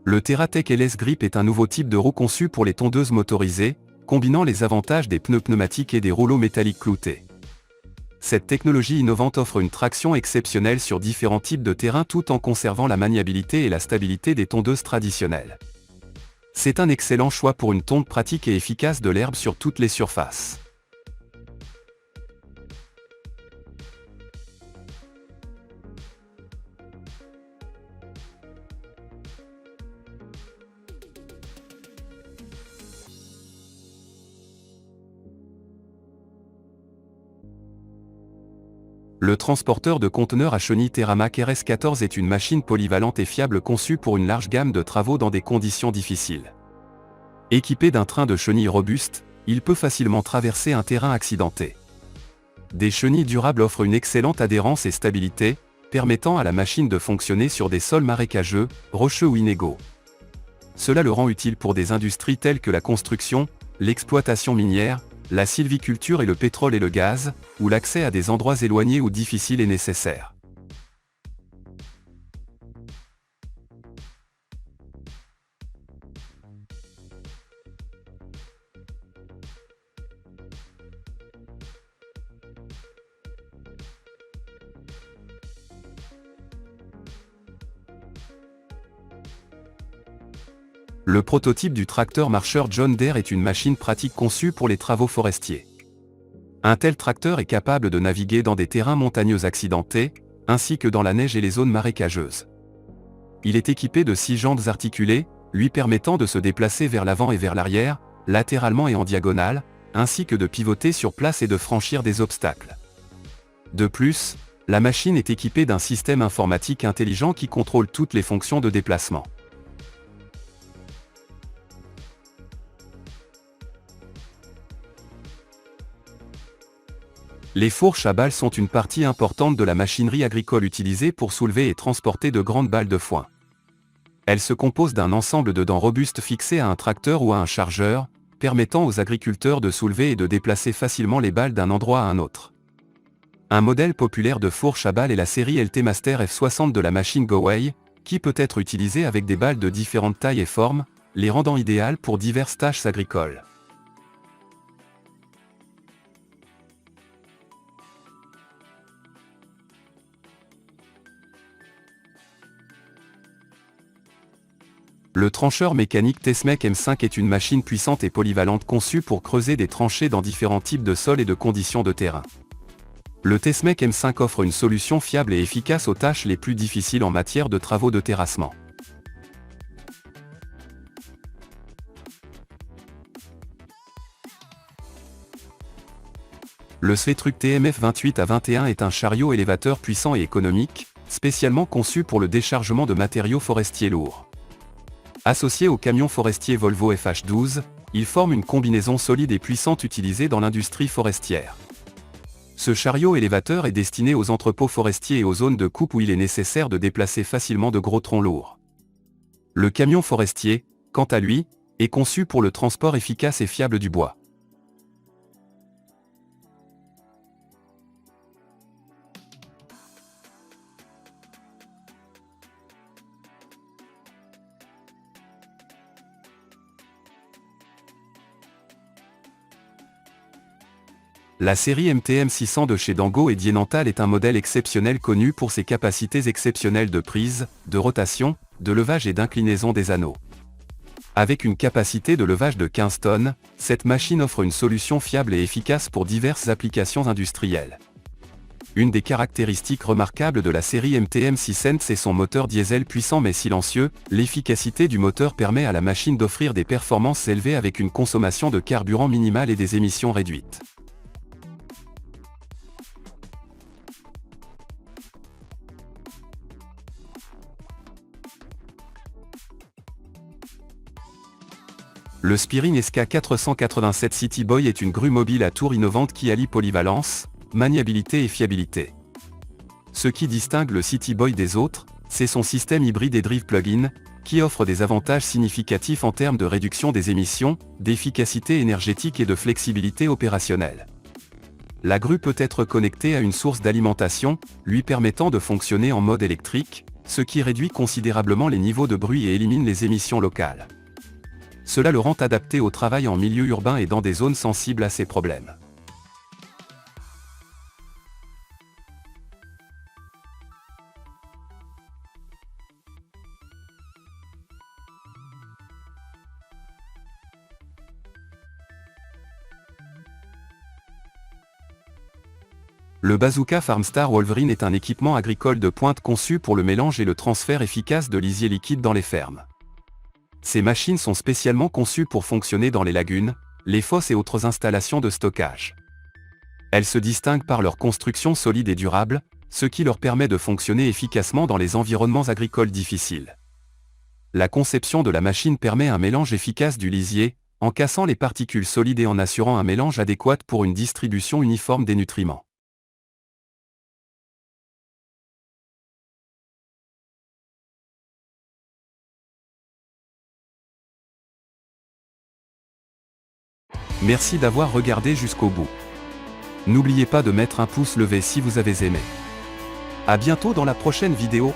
Le TerraTech LS Grip est un nouveau type de roue conçu pour les tondeuses motorisées, combinant les avantages des pneus pneumatiques et des rouleaux métalliques cloutés. Cette technologie innovante offre une traction exceptionnelle sur différents types de terrain tout en conservant la maniabilité et la stabilité des tondeuses traditionnelles. C'est un excellent choix pour une tonde pratique et efficace de l'herbe sur toutes les surfaces. Le transporteur de conteneurs à chenilles Terramac RS14 est une machine polyvalente et fiable conçue pour une large gamme de travaux dans des conditions difficiles. Équipé d'un train de chenilles robuste, il peut facilement traverser un terrain accidenté. Des chenilles durables offrent une excellente adhérence et stabilité, permettant à la machine de fonctionner sur des sols marécageux, rocheux ou inégaux. Cela le rend utile pour des industries telles que la construction, l'exploitation minière, la sylviculture et le pétrole et le gaz, où l'accès à des endroits éloignés ou difficiles est nécessaire. Le prototype du tracteur marcheur John Deere est une machine pratique conçue pour les travaux forestiers. Un tel tracteur est capable de naviguer dans des terrains montagneux accidentés, ainsi que dans la neige et les zones marécageuses. Il est équipé de 6 jantes articulées, lui permettant de se déplacer vers l'avant et vers l'arrière, latéralement et en diagonale, ainsi que de pivoter sur place et de franchir des obstacles. De plus, la machine est équipée d'un système informatique intelligent qui contrôle toutes les fonctions de déplacement. Les fourches à balles sont une partie importante de la machinerie agricole utilisée pour soulever et transporter de grandes balles de foin. Elles se composent d'un ensemble de dents robustes fixées à un tracteur ou à un chargeur, permettant aux agriculteurs de soulever et de déplacer facilement les balles d'un endroit à un autre. Un modèle populaire de fourche à balles est la série LT Master F60 de la machine Goway, qui peut être utilisée avec des balles de différentes tailles et formes, les rendant idéales pour diverses tâches agricoles. Le trancheur mécanique Tesmec M5 est une machine puissante et polyvalente conçue pour creuser des tranchées dans différents types de sols et de conditions de terrain. Le Tesmec M5 offre une solution fiable et efficace aux tâches les plus difficiles en matière de travaux de terrassement. Le Svetruc TMF 28A21 est un chariot élévateur puissant et économique, spécialement conçu pour le déchargement de matériaux forestiers lourds. Associé au camion forestier Volvo FH12, il forme une combinaison solide et puissante utilisée dans l'industrie forestière. Ce chariot élévateur est destiné aux entrepôts forestiers et aux zones de coupe où il est nécessaire de déplacer facilement de gros troncs lourds. Le camion forestier, quant à lui, est conçu pour le transport efficace et fiable du bois. La série MTM 600 de chez Dango et Dienantal est un modèle exceptionnel connu pour ses capacités exceptionnelles de prise, de rotation, de levage et d'inclinaison des anneaux. Avec une capacité de levage de 15 tonnes, cette machine offre une solution fiable et efficace pour diverses applications industrielles. Une des caractéristiques remarquables de la série MTM 600 c'est son moteur diesel puissant mais silencieux. L'efficacité du moteur permet à la machine d'offrir des performances élevées avec une consommation de carburant minimale et des émissions réduites. Le Spiring SK487 City Boy est une grue mobile à tour innovante qui allie polyvalence, maniabilité et fiabilité. Ce qui distingue le City Boy des autres, c'est son système hybride et drive plug-in, qui offre des avantages significatifs en termes de réduction des émissions, d'efficacité énergétique et de flexibilité opérationnelle. La grue peut être connectée à une source d'alimentation, lui permettant de fonctionner en mode électrique, ce qui réduit considérablement les niveaux de bruit et élimine les émissions locales. Cela le rend adapté au travail en milieu urbain et dans des zones sensibles à ces problèmes. Le Bazooka Farmstar Wolverine est un équipement agricole de pointe conçu pour le mélange et le transfert efficace de lisier liquide dans les fermes. Ces machines sont spécialement conçues pour fonctionner dans les lagunes, les fosses et autres installations de stockage. Elles se distinguent par leur construction solide et durable, ce qui leur permet de fonctionner efficacement dans les environnements agricoles difficiles. La conception de la machine permet un mélange efficace du lisier, en cassant les particules solides et en assurant un mélange adéquat pour une distribution uniforme des nutriments. Merci d'avoir regardé jusqu'au bout. N'oubliez pas de mettre un pouce levé si vous avez aimé. À bientôt dans la prochaine vidéo.